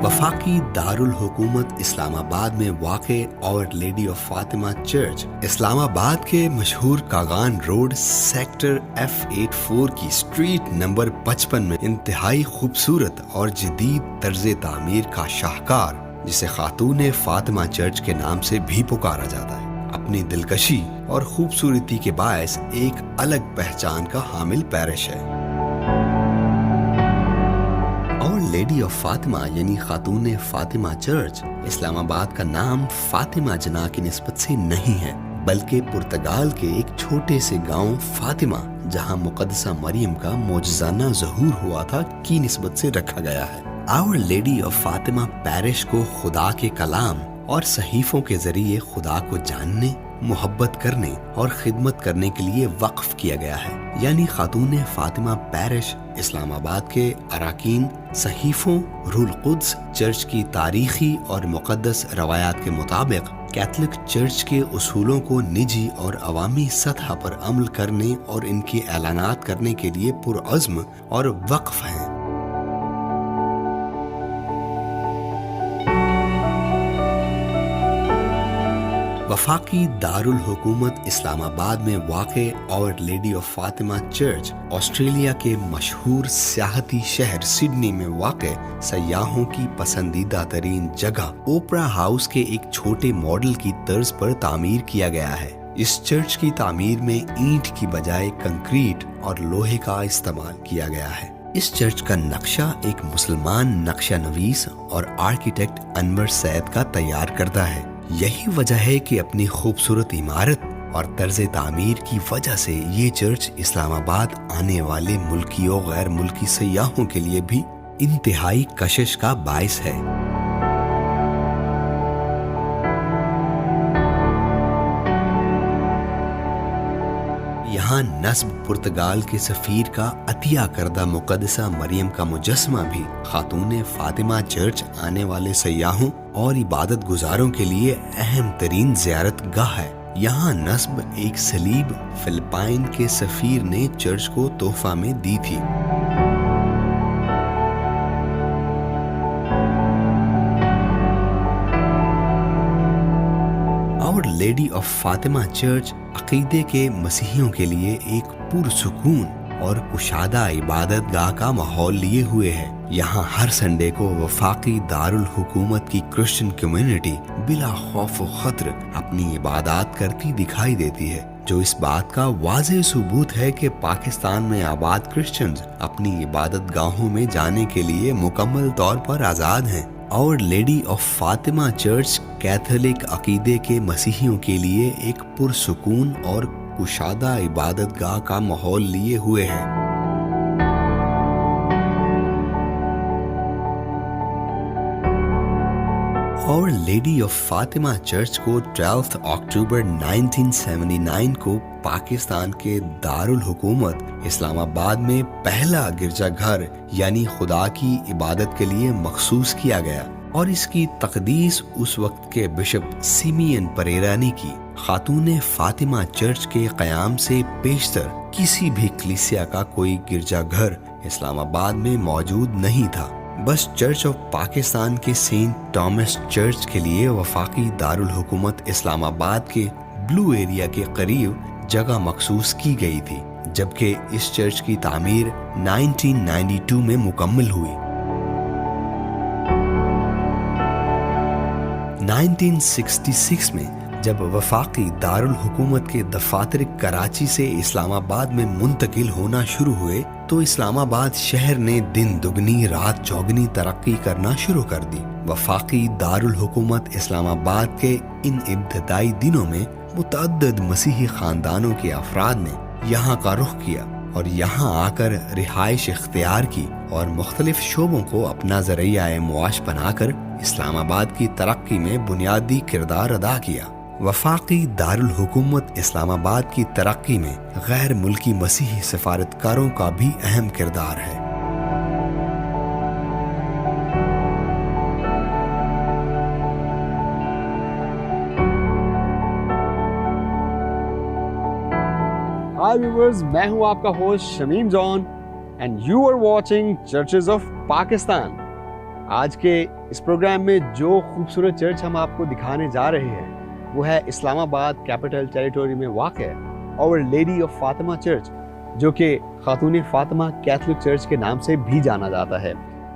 वफाकी दारुल हुकूमत इस्लामाबाद में वाक़े Our Lady of Fatima Church Islamabad के मशहूर कागान रोड सेक्टर F84 की स्ट्रीट नंबर 55 में इंतहाई खूबसूरत और जदीद तर्ज तामीर का शाहकार, जिसे खातून फातिमा चर्च के नाम से भी पुकारा जाता है, अपनी दिलकशी और खूबसूरती के बायस एक अलग पहचान का हामिल पैरिश है। और लेडी ऑफ फातिमा यानी खातून फातिमा चर्च इस्लामाबाद का नाम फातिमा जना की निस्बत से नहीं है, बल्कि पुर्तगाल के एक छोटे से गांव फातिमा, जहां मुक़द्दसा मरियम का मोजज़ाना ज़हूर हुआ था, की निस्बत से रखा गया है। Our Lady of Fatima Parish को खुदा के कलाम और सहीफों के जरिए खुदा को जानने, मोहब्बत करने और खिदमत करने के लिए वक्फ किया गया है। यानी खातून फातिमा पैरिश इस्लामाबाद के अराकीन, सहीफों, रूहुल कुद्स चर्च की तारीखी और मुक़द्दस रवायात के मुताबिक कैथलिक चर्च के उसूलों को निजी और अवामी सतह पर अमल करने और इनके ऐलानात करने के लिए पुरअज़्म और वक्फ हैं। वफाकी दारुल हुकूमत इस्लामाबाद में वाक़े Our Lady of Fatima Church Australia के मशहूर सियाहती शहर सिडनी में वाक़े सयाहों की पसंदीदा तरीन जगह ओपरा हाउस के एक छोटे मॉडल की तर्ज पर तामीर किया गया है। इस चर्च की तामीर में ईंट की बजाय कंक्रीट और लोहे का इस्तेमाल किया गया है। इस चर्च का नक्शा एक मुसलमान नक्शा नवीस और आर्किटेक्ट अनवर सैद का तैयार करता है। यही वजह है कि अपनी खूबसूरत इमारत और तर्ज तामीर की वजह से ये चर्च इस्लामाबाद आने वाले मुल्की और गैर मुल्की सयाहों के लिए भी इंतहाई कशिश का बायस है। यहाँ नस्ब पुर्तगाल के सफीर का अतिया करदा मुक़द्दसा मरियम का मुजस्समा भी खातून फातिमा चर्च आने वाले सयाहों और इबादत गुजारों के लिए अहम तरीन ज़ियारत गाह है। यहाँ नस्ब एक सलीब फिलिपाइन के सफीर ने चर्च को तोहफा में दी थी। Our Lady of Fatima church अकीदे के मसीहियों के लिए एक पुरसुकून और कुशादा इबादत गाह का माहौल लिए हुए है। यहाँ हर संडे को वफाकी दारुल हुकूमत की क्रिश्चियन कम्युनिटी बिला खौफ व खतर अपनी इबादत करती दिखाई देती है, जो इस बात का वाज़ेह सबूत है कि पाकिस्तान में आबाद क्रिश्चियंस अपनी इबादत गाहों में जाने के लिए मुकम्मल तौर पर आज़ाद हैं। Our Lady of Fatima church Catholic अकीदे के मसीहियों के लिए एक पुरसुकून और कुशादा इबादत गाह का माहौल लिए हुए है। Our Lady of Fatima Church को 12 अक्टूबर 1979 को पाकिस्तान के दारुल हुकूमत इस्लामाबाद में पहला गिरजाघर यानी खुदा की इबादत के लिए मखसूस किया गया और इसकी तकदीस उस वक्त के बिशप सिमियन परेरा ने की। खातून फातिमा चर्च के क़याम से पेशतर किसी भी कलीसिया का कोई गिरजाघर इस्लामाबाद में मौजूद नहीं था। बस चर्च ऑफ पाकिस्तान के सेंट थॉमस चर्च के लिए वफाकी दारुल हुकूमत इस्लामाबाद के ब्लू एरिया के करीब जगह मखसूस की गई थी, जबकि इस चर्च की तामीर 1992 में मुकम्मल हुई। 1966 में जब वफाकी दारुल हुकूमत के दफातर कराची से इस्लामाबाद में मुंतकिल होना शुरू हुए, तो इस्लामाबाद शहर ने दिन दुगनी रात चौगनी तरक्की करना शुरू कर दी। वफाकी दारुल हुकूमत इस्लामाबाद के इन इब्तदाई दिनों में मुतअद्दिद मसीही खानदानों के अफराद ने यहाँ का रुख किया और यहाँ आकर रिहाइश इख्तियार की और मुख्तलिफ शोबों को अपना ज़रिया मुआश बनाकर इस्लामाबाद की तरक्की में बुनियादी किरदार अदा किया। वफाकी दारुल हुकूमत इस्लामाबाद की तरक्की में गैर मुल्की मसीही सफारतकारों का भी अहम किरदार है। हाय व्यूअर्स, मैं हूं आपका host Shamim John and you are watching churches of Pakistan. आज के इस प्रोग्राम में जो खूबसूरत चर्च हम आपको दिखाने जा रहे हैं वो है इस्लामाबाद कैपिटल टेरिटरी में वाक़ Our Lady of Fatima Church, जो कि खातून फातिमा कैथलिक चर्च के नाम से भी जाना जाता है।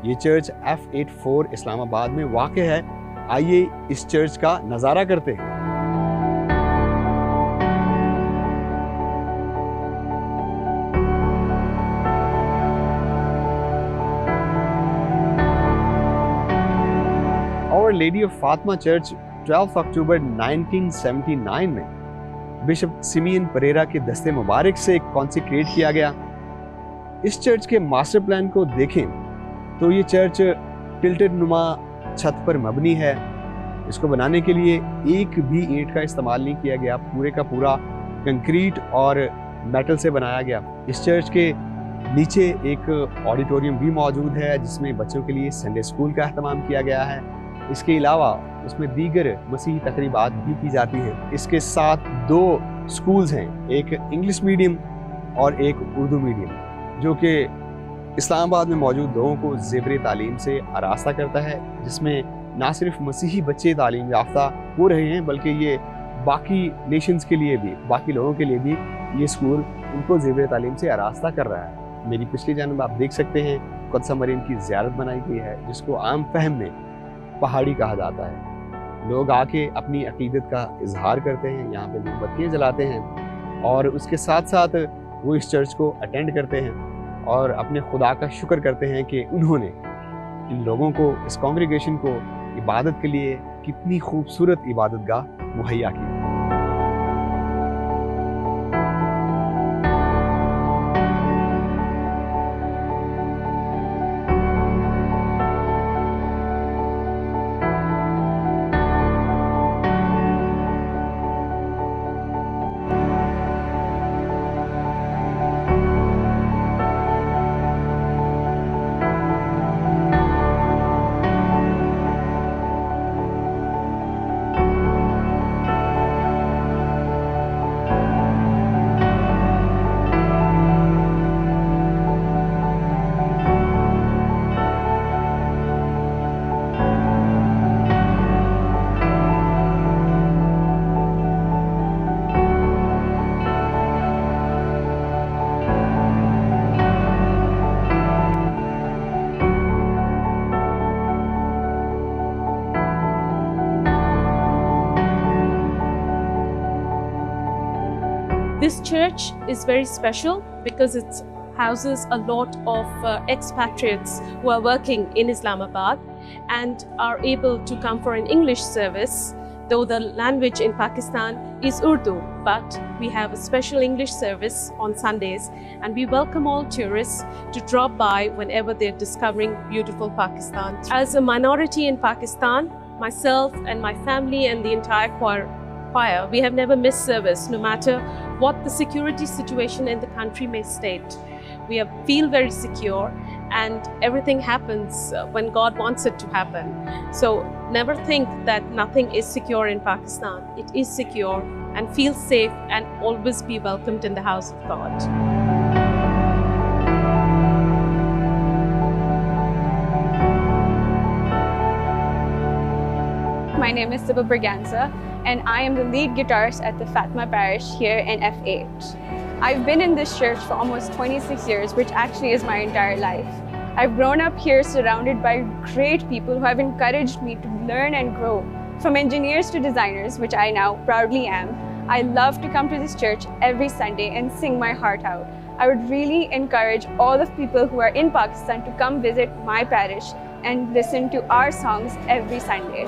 ये चर्च F84 इस्लामाबाद में वाक़ है। आइए इस चर्च का नज़ारा करते हैं। Our Lady of Fatima Church 12 अक्टूबर 1979 में बिशप सिमियन परेरा के दस्ते मुबारक से कॉन्सिक्रेट किया गया। इस चर्च के मास्टर प्लान को देखें तो ये चर्च टिल्टेड नुमा छत पर मबनी है। इसको बनाने के लिए एक भी ईंट का इस्तेमाल नहीं किया गया, पूरे का पूरा कंक्रीट और मेटल से बनाया गया। इस चर्च के नीचे एक ऑडिटोरियम भी मौजूद है जिसमें बच्चों के लिए संडे स्कूल का अहतमाम किया गया है। इसके अलावा उसमें दीगर मसीही तकरीबात भी की जाती हैं। इसके साथ 2 स्कूल्स हैं, एक इंग्लिश मीडियम और एक उर्दू मीडियम, जो कि इस्लामाबाद में मौजूद लोगों को ज़ेवर तालीम से आरास्ता करता है, जिसमें ना सिर्फ मसीही बच्चे तालीम याफ्ता हो रहे हैं बल्कि ये बाकी नेशंस के लिए भी, बाकी लोगों के लिए भी ये स्कूल उनको ज़ेवर तालीम से आरास्ता कर रहा है। मेरी पिछली जानब आप देख सकते हैं क़ुद्स मरीम की ज़ियारत बनाई गई है, जिसको आम फहम में पहाड़ी कहा जाता है। लोग आके अपनी अकीदत का इजहार करते हैं, यहाँ पे मोमबत्तियाँ जलाते हैं और उसके साथ साथ वो इस चर्च को अटेंड करते हैं और अपने खुदा का शुक्र करते हैं कि उन्होंने इन लोगों को, इस कांग्रीगेशन को इबादत के लिए कितनी खूबसूरत इबादतगाह मुहैया की। This church is very special because it houses a lot of expatriates who are working in Islamabad and are able to come for an English service, though the language in Pakistan is Urdu, but we have a special English service on Sundays and we welcome all tourists to drop by whenever they're discovering beautiful Pakistan. As a minority in Pakistan, myself and my family and the entire choir, we have never missed service, no matter what the security situation in the country may state. We feel very secure and everything happens when God wants it to happen. So never think that nothing is secure in Pakistan. It is secure, and feel safe and always be welcomed in the house of God. My name is Sibyl Berganza and I am the lead guitarist at the Fatima Parish here in F8. I've been in this church for almost 26 years, which actually is my entire life. I've grown up here surrounded by great people who have encouraged me to learn and grow. From engineers to designers, which I now proudly am, I love to come to this church every Sunday and sing my heart out. I would really encourage all of people who are in Pakistan to come visit my parish and listen to our songs every Sunday.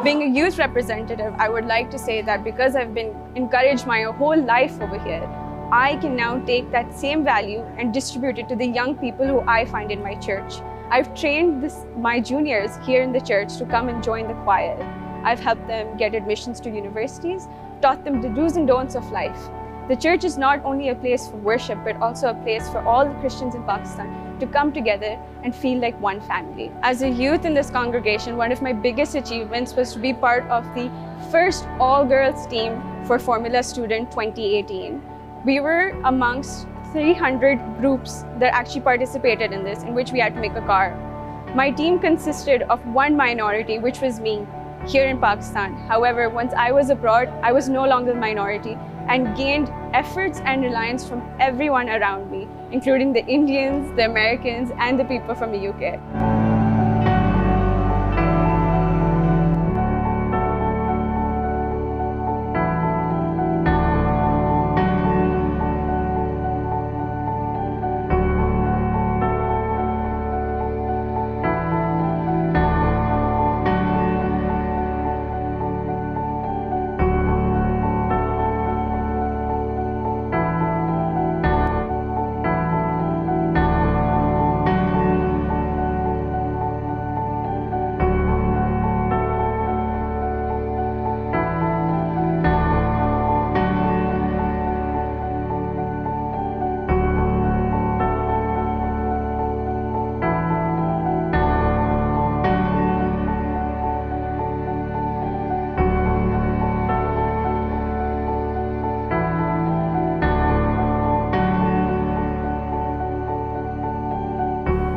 Being a youth representative, I would like to say that because I've been encouraged my whole life over here, I can now take that same value and distribute it to the young people who I find in my church. I've trained my juniors here in the church to come and join the choir. I've helped them get admissions to universities, taught them the do's and don'ts of life. The church is not only a place for worship, but also a place for all the Christians in Pakistan to come together and feel like one family. As a youth in this congregation, one of my biggest achievements was to be part of the first all-girls team for Formula Student 2018. We were amongst 300 groups that actually participated in this, in which we had to make a car. My team consisted of one minority, which was me, here in Pakistan. However, once I was abroad, I was no longer the minority and gained efforts and reliance from everyone around me, including the Indians, the Americans, and the people from the UK.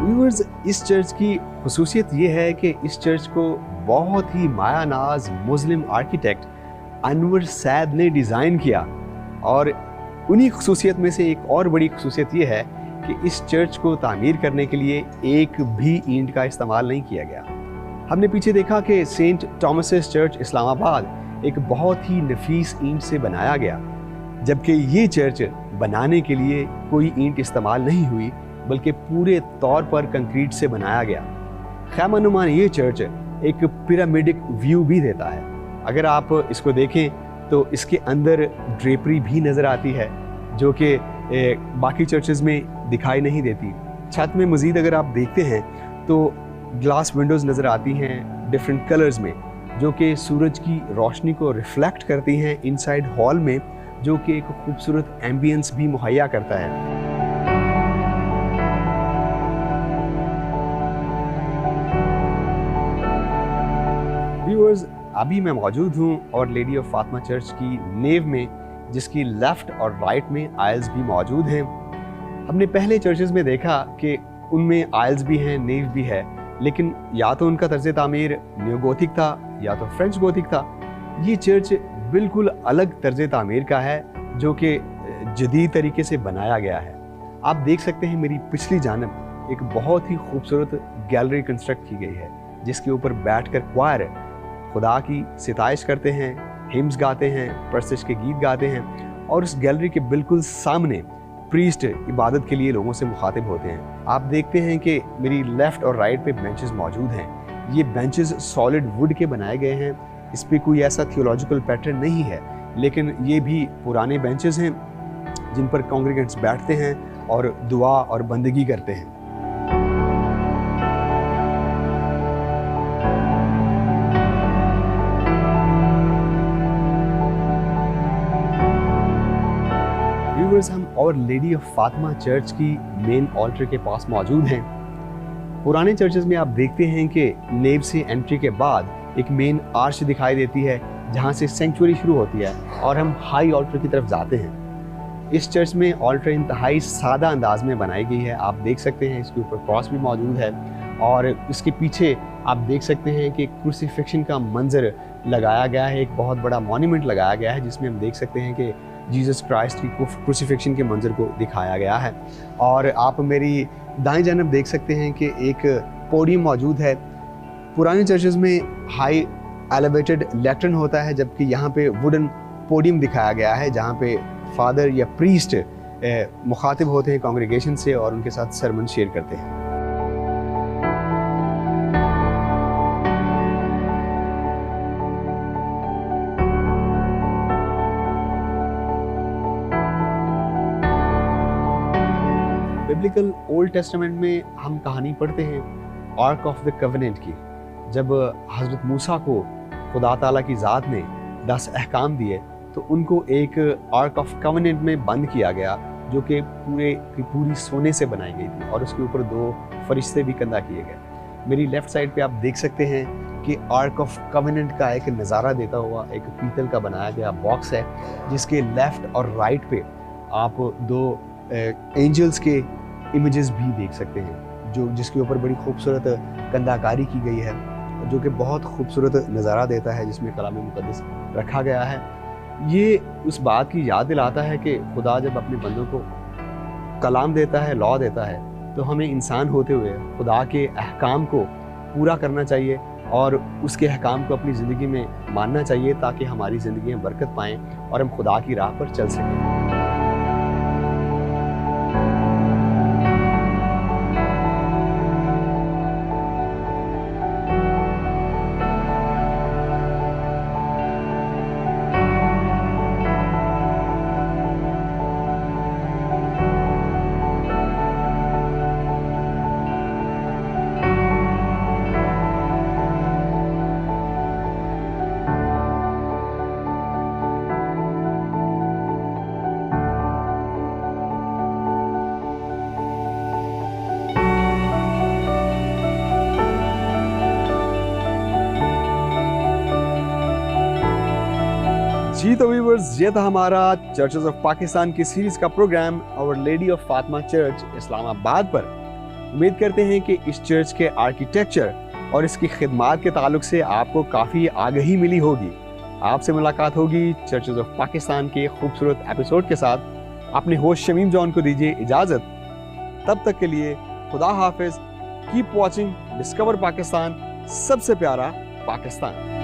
Viewers, इस church की खुसूसियत ये है कि इस church को बहुत ही माया नाज मुस्लिम architect Anwar Syed ने डिज़ाइन किया, और उन्हीं खुसूसियत में से एक और बड़ी खुसूसियत ये है कि इस चर्च को तामीर करने के लिए एक भी ईंट का इस्तेमाल नहीं किया गया। हमने पीछे देखा कि सेंट थॉमस चर्च इस्लामाबाद एक बहुत ही नफीस ईंट से बनाया गया, जबकि ये चर्च बनाने के लिए कोई ईंट इस्तेमाल नहीं हुई, बल्कि पूरे तौर पर कंक्रीट से बनाया गया। खैमानुमान ये चर्च एक पिरामिडिक व्यू भी देता है। अगर आप इसको देखें तो इसके अंदर ड्रेपरी भी नज़र आती है, जो कि बाकी चर्चेज़ में दिखाई नहीं देती। छत में मज़ीद अगर आप देखते हैं तो ग्लास विंडोज़ नज़र आती हैं डिफरेंट कलर्स में, जो कि सूरज की रोशनी को रिफ्लेक्ट करती हैं इनसाइड हॉल में, जो कि एक खूबसूरत एम्बियंस भी मुहैया करता है। व्यूअर्स, अभी मैं मौजूद हूँ और लेडी ऑफ फातिमा चर्च की नेव में, जिसकी लेफ्ट और राइट में आयल्स भी मौजूद हैं। हमने पहले चर्चेज़ में देखा कि उनमें आयल्स भी हैं, नेव भी है, लेकिन या तो उनका तर्ज तामीर न्योगोथिक था या तो फ्रेंच गोथिक था। ये चर्च बिल्कुल अलग तर्ज तामीर का है, जो कि जदीद तरीके से बनाया गया है। आप देख सकते हैं मेरी पिछली जानब एक बहुत ही खूबसूरत गैलरी कंस्ट्रक्ट की गई है, जिसके ऊपर बैठकर क्वायर खुदा की सिताइश करते हैं, हिम्स गाते हैं, परसिश के गीत गाते हैं, और उस गैलरी के बिल्कुल सामने प्रीस्ट इबादत के लिए लोगों से मुखातिब होते हैं। आप देखते हैं कि मेरी लेफ़्ट और राइट पे बेंचेस मौजूद हैं। ये बेंचेस सॉलिड वुड के बनाए गए हैं, इस पर कोई ऐसा थियोलॉजिकल पैटर्न नहीं है, लेकिन ये भी पुराने बेंचेस हैं जिन पर कॉन्ग्रेगेंट्स बैठते हैं और दुआ और बंदगी करते हैं। हम और लेडी ऑफ फातिमा चर्च की मेन ऑल्टर के पास मौजूद हैं। पुराने चर्चेज में आप देखते हैं कि नेव से एंट्री के बाद एक मेन आर्च दिखाई देती है, जहां से सेंचुरी शुरू होती है और हम हाई ऑल्टर की तरफ जाते हैं। इस चर्च में ऑल्टर इंतहाई सादा अंदाज में बनाई गई है। आप देख सकते हैं इसके ऊपर क्रॉस भी मौजूद है, और इसके पीछे आप देख सकते हैं कि क्रूसिफिक्शन का मंजर लगाया गया है, एक बहुत बड़ा मॉन्यूमेंट लगाया गया है, जिसमें हम देख सकते हैं कि जीसस क्राइस्ट की क्रूसिफिक्शन के मंजर को दिखाया गया है। और आप मेरी दाएं जानब देख सकते हैं कि एक पोडियम मौजूद है। पुराने चर्चेज़ में हाई एलिवेटेड लैट्रिन होता है, जबकि यहाँ पे वुडन पोडियम दिखाया गया है, जहाँ पे फादर या प्रीस्ट मुखातिब होते हैं कांग्रेगेशन से और उनके साथ सरमन शेयर करते हैं। बिब्लिकल ओल्ड टेस्टामेंट में हम कहानी पढ़ते हैं आर्क ऑफ द कवेनेंट की, जब हज़रत मूसा को खुदा ताला की ज़ात ने 10 अहकाम दिए तो उनको एक आर्क ऑफ कवेनेंट में बंद किया गया, जो कि पूरी सोने से बनाई गई थी, और उसके ऊपर 2 फरिश्ते भी कंधा किए गए। मेरी लेफ़्ट साइड पे आप देख सकते हैं कि आर्क ऑफ कवेनेंट का एक नज़ारा देता हुआ एक पीतल का बनाया गया बॉक्स है, जिसके लेफ़्ट और राइट पे आप दो एंजल्स के इमेजेस भी देख सकते हैं जो जिसके ऊपर बड़ी खूबसूरत कंदाकारी की गई है, जो कि बहुत खूबसूरत नज़ारा देता है, जिसमें कलाम मुक़द्दस रखा गया है। ये उस बात की याद दिलाता है कि खुदा जब अपने बंदों को कलाम देता है, लॉ देता है, तो हमें इंसान होते हुए खुदा के अहकाम को पूरा करना चाहिए और उसके अहकाम को अपनी ज़िंदगी में मानना चाहिए, ताकि हमारी ज़िंदगियाँ बरकत पाएँ और हम खुदा की राह पर चल सकें। जी तो व्यूअर्स, ये था हमारा चर्चेस ऑफ पाकिस्तान की सीरीज का program Our Lady of Fatima Church Islamabad पर। उम्मीद करते हैं कि इस चर्च के आर्किटेक्चर और इसकी खिदमात के ताल्लुक से आपको काफ़ी आगाही मिली होगी। आपसे मुलाकात होगी चर्चेस ऑफ पाकिस्तान के खूबसूरत एपिसोड के साथ। अपने होस्ट शमीम जॉन को दीजिए इजाज़त। तब तक के लिए खुदा हाफिज। कीप वॉचिंग डिस्कवर पाकिस्तान, सबसे प्यारा पाकिस्तान।